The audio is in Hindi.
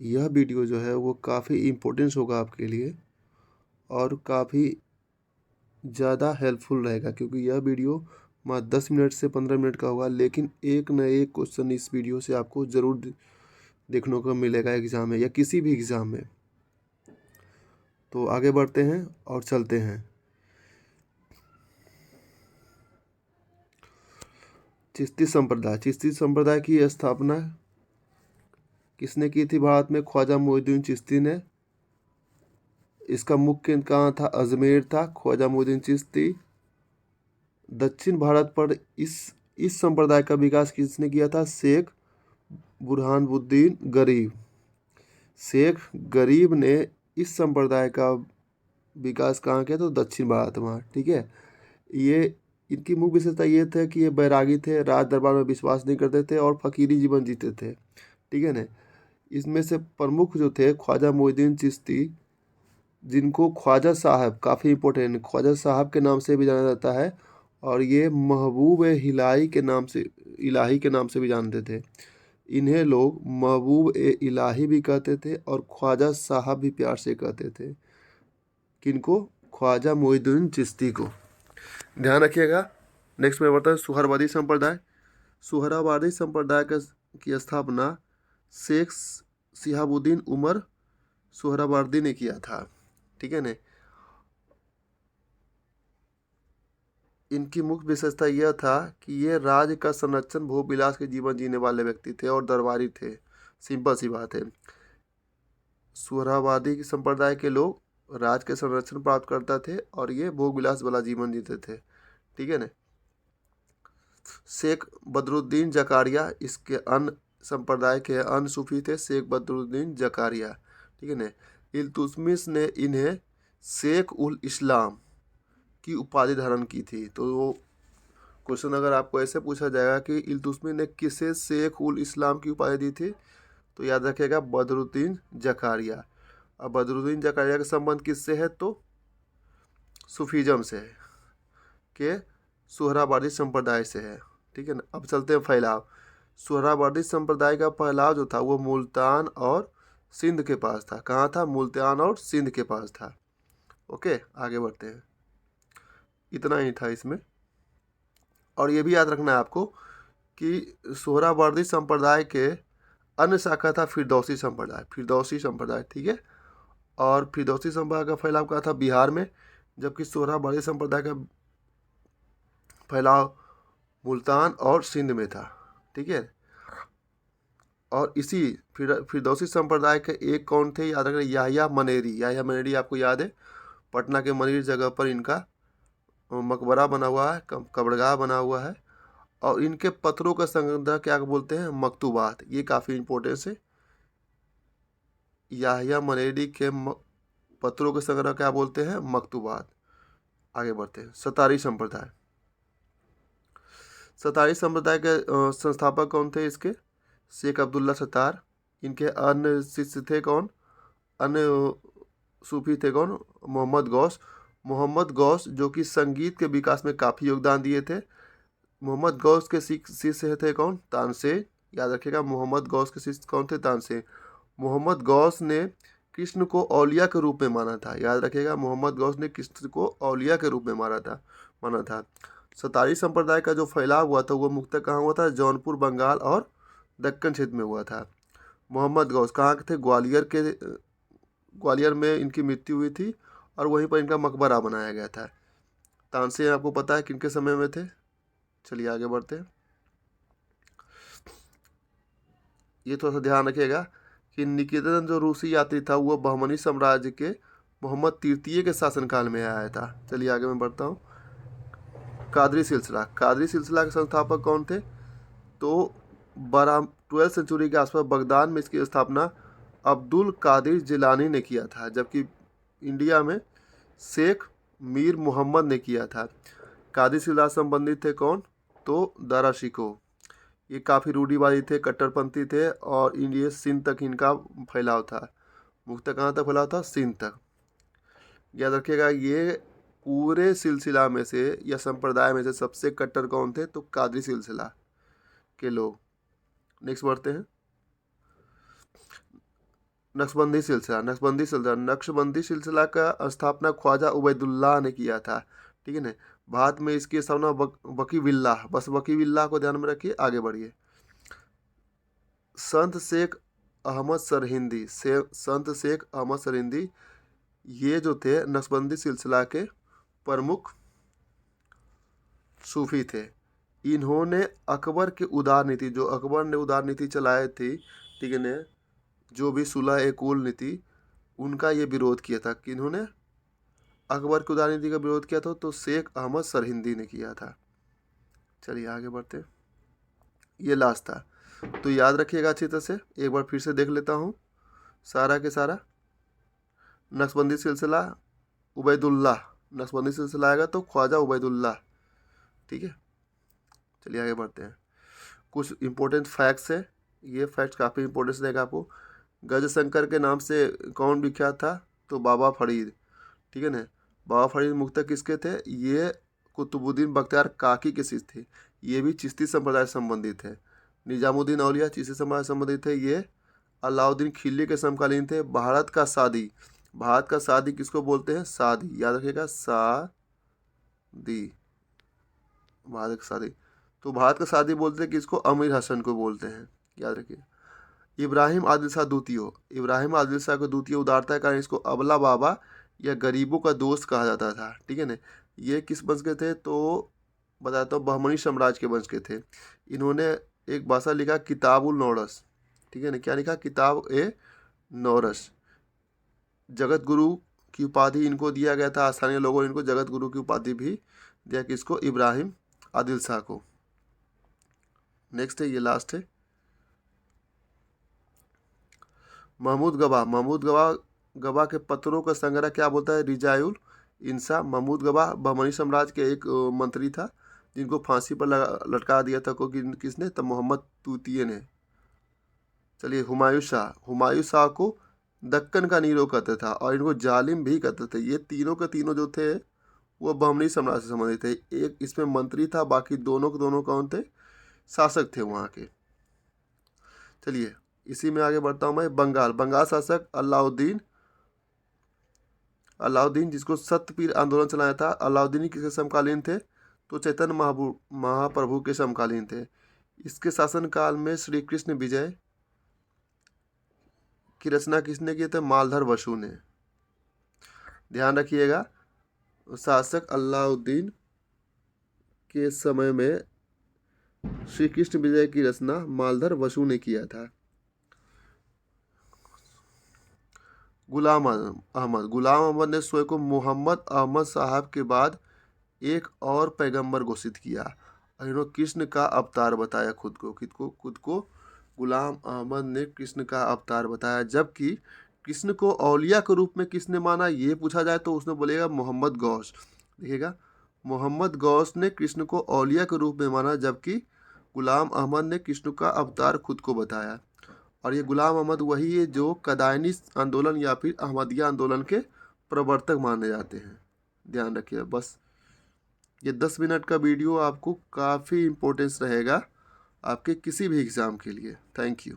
यह वीडियो जो है वो काफ़ी इम्पोर्टेंस होगा आपके लिए और काफ़ी ज़्यादा हेल्पफुल रहेगा, क्योंकि यह वीडियो 10 मिनट से 15 मिनट का होगा, लेकिन एक न एक क्वेश्चन इस वीडियो से आपको ज़रूर देखने को मिलेगा एग्ज़ाम में या किसी भी एग्ज़ाम में। तो आगे बढ़ते हैं और चलते हैं। चिश्ती संप्रदाय की स्थापना किसने की थी भारत में? ख्वाजा मोइनुद्दीन चिश्ती ने। इसका मुख्य केंद्र कहाँ था? अजमेर था। ख्वाजा मोइनुद्दीन चिश्ती। दक्षिण भारत पर इस संप्रदाय का विकास किसने किया था? शेख बुरहानुद्दीन गरीब। शेख गरीब ने इस संप्रदाय का विकास कहाँ किया? तो दक्षिण भारत में। ठीक है। ये इनकी मुख्य विशेषता ये थे कि ये बैरागी थे, राज दरबार में विश्वास नहीं करते थे और फकीरी जीवन जीते थे। ठीक है ना। इसमें से प्रमुख जो थे ख्वाजा मोइनुद्दीन चिश्ती, जिनको ख्वाजा साहब, काफ़ी इंपॉर्टेंट, ख्वाजा साहब के नाम से भी जाना जाता है, और ये महबूब इलाही के नाम से भी जानते थे। इन्हें लोग महबूब ए इलाही भी कहते थे और ख्वाजा साहब भी प्यार से कहते थे। किनको? ख्वाजा मोइनुद्दीन चिश्ती को। ध्यान रखिएगा। नेक्स्ट में बढ़ता है सुहरावादी संप्रदाय। सुहरावादी संप्रदाय की स्थापना शेख शिहाबुद्दीन उमर सुहरावर्दी ने किया था। ठीक है ना। इनकी मुख्य विशेषता यह था कि ये राज्य का संरक्षण, भोग विलास के जीवन जीने वाले व्यक्ति थे और दरबारी थे। सिंपल सी बात है। सुहरावादी संप्रदाय के लोग राज के संरक्षण प्राप्त करते थे और ये भोग विलास वाला जीवन जीते थे। ठीक है ना। शेख बदरुद्दीन जकारिया इसके अन्य संप्रदाय के अन्य सूफी थे। शेख बदरुद्दीन जकारिया। ठीक है ना। इल्तुतमिश ने इन्हें शेख उल इस्लाम की उपाधि धारण की थी। तो वो क्वेश्चन अगर आपको ऐसे पूछा जाएगा कि इल्तुतमिश ने किसे शेख उल इस्लाम की उपाधि दी थी, तो याद रखिएगा बदरुद्दीन जकारिया। अब बदरुद्दीन जकारिया का संबंध किससे है? तो सूफीज़म से है, के सुहरावादी संप्रदाय से है। ठीक है ना। अब चलते हैं फैलाव। सुहरावादी संप्रदाय का फैलाव जो था वो मुल्तान और सिंध के पास था। कहाँ था? मुल्तान और सिंध के पास था। ओके, आगे बढ़ते हैं। इतना ही था इसमें। और ये भी याद रखना है आपको कि सुहरावर्दी संप्रदाय के अन्य शाखा था फिरदौसी संप्रदाय। ठीक है। और फिरदौसी संप्रदाय का फैलाव कहाँ था? बिहार में। जबकि सुहरावर्दी संप्रदाय का फैलाव मुल्तान और सिंध में था। ठीक है। और इसी फिरदौसी संप्रदाय के एक कौन थे? याद रखना, याह्या मनेरी आपको याद है। पटना के मनेरी जगह पर इनका मकबरा बना हुआ है, कब्रगाह बना हुआ है। और इनके पत्रों का संग्रह क्या बोलते हैं? मकतूबात। ये काफ़ी इंपॉर्टेंस है। याह्या मनेरी के पत्रों के संग्रह क्या बोलते हैं? मकतूबात। आगे बढ़ते हैं। सतारी संप्रदाय के संस्थापक कौन थे इसके? शेख अब्दुल्ला सत्तार। इनके अन्य शिष्य थे कौन? अन्य सूफी थे कौन? मोहम्मद गौस जो कि संगीत के विकास में काफ़ी योगदान दिए थे। मोहम्मद गौस के शिष्य थे कौन? तानसेन। याद रखिएगा, मोहम्मद गौस के शिष्य कौन थे? तानसेन। मोहम्मद गौस ने कृष्ण को औलिया के रूप में माना था। याद रखिएगा, मोहम्मद गौस ने कृष्ण को औलिया के रूप में माना था। सतारी संप्रदाय का जो फैलाव हुआ था वो मुख्यतः कहाँ हुआ था? जौनपुर, बंगाल और दक्कन क्षेत्र में हुआ था। मोहम्मद गौस कहाँ के थे? ग्वालियर में इनकी मृत्यु हुई थी और वहीं पर इनका मकबरा बनाया गया था। तानसेन आपको पता है किनके समय में थे? चलिए आगे बढ़ते हैं। ये थोड़ा सा ध्यान रखिएगा कि निकेतन जो रूसी यात्री था वो बहमनी साम्राज्य के मोहम्मद तृतीय के शासनकाल में आया था। चलिए आगे मैं बढ़ता हूँ। कादरी सिलसिला के संस्थापक कौन थे? तो 12वीं सेंचुरी के आसपास बगदाद में इसकी स्थापना अब्दुल कादिर जिलानी ने किया था, जबकि इंडिया में शेख मीर मोहम्मद ने किया था। कादिर सिलसिला संबंधित थे कौन? तो दारा शिकोह। ये काफ़ी रूढ़िवादी थे, कट्टरपंथी थे और इंडिया सिंध तक इनका फैलाव था। मुख्यतः कहाँ तक फैलाव था? सिंध तक। याद रखिएगा, ये पूरे सिलसिला में से या संप्रदाय में से सबसे कट्टर कौन थे? तो कादरी सिलसिला के लोग। नेक्स्ट बढ़ते हैं। नक्शबंदी सिलसिला का स्थापना ख्वाजा उबैदुल्लाह ने किया था। ठीक है ना। बाद में इसकी स्थापना वकी बिल्लाह, बस वकी बिल्लाह को ध्यान में रखिए, आगे बढ़िए। संत शेख अहमद सरहिंदी ये जो थे नक्शबंदी सिलसिला के प्रमुख सूफी थे। इन्होंने अकबर के उदार नीति, जो अकबर ने उदार नीति चलाई थी, ठीक है ना, जो भी सुलह ए कुल नीति, उनका ये विरोध किया था। किन्होंने अकबर की उदार नीति का विरोध किया था? तो शेख अहमद सरहिंदी ने किया था। चलिए आगे बढ़ते हैं, ये लास्ट था, तो याद रखिएगा अच्छी तरह से। एक बार फिर से देख लेता हूँ सारा के सारा। नक्शबंदी सिलसिला उबैदुल्लाह, नक्शबंदी सिलसिला आएगा तो ख्वाजा उबैदुल्लाह। ठीक है, चलिए आगे बढ़ते हैं। कुछ इंपॉर्टेंट फैक्ट्स है, ये फैक्ट्स काफ़ी इंपॉर्टेंस रहेगा आपको। गजशंकर के नाम से कौन विख्यात था? तो बाबा फरीद। ठीक है ना। बाबा फरीद मुख्यतः किसके थे? ये कुतुबुद्दीन बख्तियार काकी के शिष्य थे। ये भी चिश्ती संप्रदाय से संबंधित है। निजामुद्दीन औलिया चिश्ती संप्रदाय से संबंधित है। ये अलाउद्दीन खिलजी के समकालीन थे। भारत का सादी, भारत का सादी किसको बोलते हैं? सादी, याद रखिएगा, सादी, भारत का सादी। तो भारत का सादी बोलते हैं किसको? अमीर हसन को बोलते हैं, याद रखिए। इब्राहिम आदिल शाह द्वितीय, इब्राहिम आदिल शाह को द्वितीय उदारता है कारण इसको अबला बाबा या गरीबों का दोस्त कहा जाता था। ठीक है ना। ये किस वंश के थे? तो बताता हूँ, बहमनी साम्राज्य के वंश के थे। इन्होंने एक भाषा लिखा किताबुल नौरस। ठीक है ना। क्या लिखा? किताब ए नौरस। जगत गुरु की उपाधि इनको दिया गया था। स्थानीय लोगों ने इनको जगत गुरु की उपाधि भी दिया, किसको? इब्राहिम आदिल शाह को। नेक्स्ट है, ये लास्ट है, महमूद गवाह के पत्रों का संग्रह क्या बोलता है? रिजायुल इंसा। महमूद गवाह बहमनी साम्राज्य के एक मंत्री था, जिनको फांसी पर लटका दिया था किसने? तो मोहम्मद तूतिये ने। चलिए, हुमायूं शाह को दक्कन का नीरो कहते था और इनको जालिम भी कहते थे। ये तीनों के तीनों जो थे वो बहमनी साम्राज्य से संबंधित थे। एक इसमें मंत्री था, बाकी दोनों के दोनों कौन थे? शासक थे वहाँ के। चलिए इसी में आगे बढ़ता हूँ मैं। बंगाल शासक अलाउद्दीन जिसको सत्यपीर आंदोलन चलाया था, अलाउद्दीन किसके समकालीन थे? तो चैतन्य महाप्रभु के समकालीन थे। इसके शासनकाल में श्री कृष्ण विजय की रचना किसने की? थे मालधर वसु ने। ध्यान रखिएगा, शासक अलाउद्दीन के समय में श्री कृष्ण विजय की रचना मालधर वसु ने किया था। गुलाम अहमद ने स्वयं को मोहम्मद अहमद साहब के बाद एक और पैगंबर घोषित किया। इन्होंने कृष्ण का अवतार बताया खुद को गुलाम अहमद ने कृष्ण का अवतार बताया। जबकि कृष्ण को औलिया के रूप में किसने माना? ये पूछा जाए तो उसने बोलेगा मोहम्मद गौस। देखिएगा, मोहम्मद गौस ने कृष्ण को औलिया के रूप में माना, जबकि गुलाम अहमद ने कृष्ण का अवतार खुद को बताया। और ये गुलाम अहमद वही है जो कदायनी आंदोलन या फिर अहमदिया आंदोलन के प्रवर्तक माने जाते हैं। ध्यान रखिए। बस ये 10 मिनट का वीडियो आपको काफ़ी इम्पोर्टेंस रहेगा आपके किसी भी एग्ज़ाम के लिए। Thank you.